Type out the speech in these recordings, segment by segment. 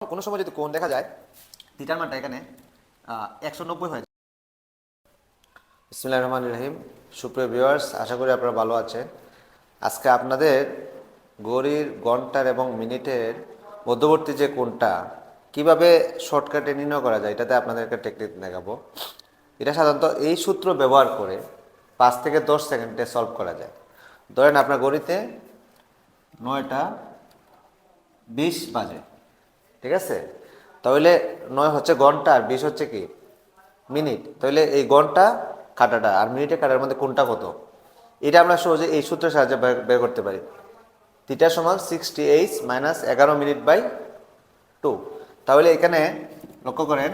কোনো সময় যদি কোণ দেখা যায় থিটার মানটা এখানে 190 হয়ে যায়। বিসমিল্লাহির রহমানির রহিম। সুপ্রিয় ভিউয়ার্স, আশা করি আপনারা ভালো আছেন। আজকে আপনাদের ঘড়ির, ঘন্টার এবং মিনিটের মধ্যবর্তী যে কোণটা কিভাবে শর্টকাটে নির্ণয় করা যায় এটাতে আপনাদেরকে টেকনিক দেখাবো। এটা সাধারণত এই সূত্র ব্যবহার করে 5 থেকে 10 সেকেন্ডে সলভ করা যায়। ধরেন আপনার ঘড়িতে 9:20 বাজে, ঠিক আছে? তাহলে 9 হচ্ছে ঘন্টা আর 20 হচ্ছে কি মিনিট। তাহলে এই ঘন্টা কাটাটা আর মিনিটে কাটার মধ্যে কোনটা কত, এটা আমরা সহজে এই সূত্রের সাহায্যে বের করতে পারি। থিটা সমান 60h মাইনাস 11 মিনিট/2। তাহলে এখানে লক্ষ্য করেন,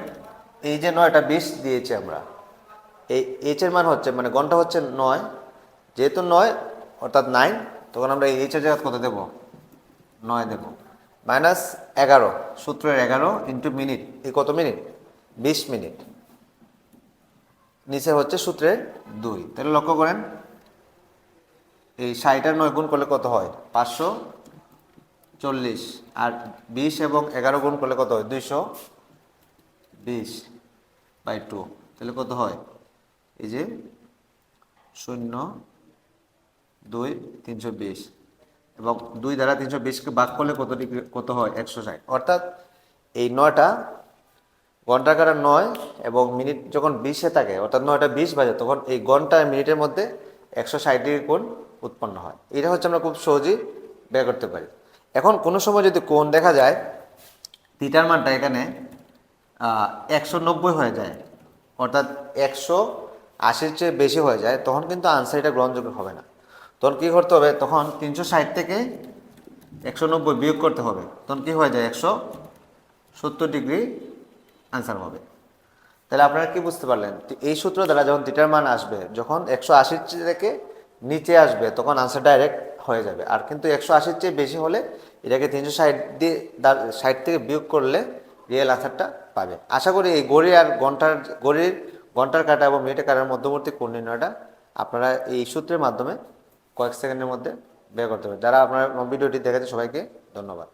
এই যে 9:20 দিয়েছি আমরা, এই এইচ এর মান হচ্ছে মানে ঘন্টা হচ্ছে 9, যেহেতু 9 অর্থাৎ 9, তখন আমরা এই এইচ এর জায়গা কত দেব? 9 দেব। মাইনাস 11, সূত্রের 11 ইন্টু মিনিট, এই কত মিনিট? 20 মিনিট। নিচে হচ্ছে সূত্রের 2। তাহলে লক্ষ্য করেন, এই 60 আর 9 গুণ করলে কত হয়? 540। আর 20 এবং 11 গুণ করলে কত হয়? 220/2। তাহলে কত হয়? এই যে 0, 2, 320 এবং 2 দ্বারা 320কে ভাগ করলে কত হয়? 160। অর্থাৎ এই 9টা ঘন্টা কাটা 9 এবং মিনিট যখন 20-এ থাকে, অর্থাৎ 9:20 বাজে, তখন এই ঘন্টা আর মিনিটের মধ্যে 160 ডিগ্রি কোণ উৎপন্ন হয়। এটা হচ্ছে আমরা খুব সহজেই বের করতে পারি। এখন কোনো সময় যদি কোণ দেখা যায় থিটার মানটা এখানে 190 হয়ে যায়, অর্থাৎ 180-র চেয়ে বেশি হয়ে যায়, তখন কিন্তু আনসার এটা গ্রহণযোগ্য হবে না। তখন কী করতে হবে? তখন 360 থেকে 190 বিয়োগ করতে হবে। তখন কী হয়ে যায়? 170 ডিগ্রি আনসার হবে। তাহলে আপনারা কি বুঝতে পারলেন? এই সূত্র দ্বারা যখন থিটার মান আসবে, যখন 180 থেকে নিচে আসবে, তখন আনসার ডাইরেক্ট হয়ে যাবে। আর কিন্তু 180-র চেয়ে বেশি হলে এটাকে 360 দিয়ে 60 থেকে বিয়োগ করলে রিয়েল আনসারটা পাবে। আশা করি এই ঘড়ির ঘন্টার কাঁটা এবং মিনিটের কাঁটার মধ্যবর্তী কোণ নির্ণয়টা আপনারা এই সূত্রের মাধ্যমে কয়েক সেকেন্ডের মধ্যে বের করতে পারবেন। যারা আপনারা ভিডিওটি দেখেছে সবাইকে ধন্যবাদ।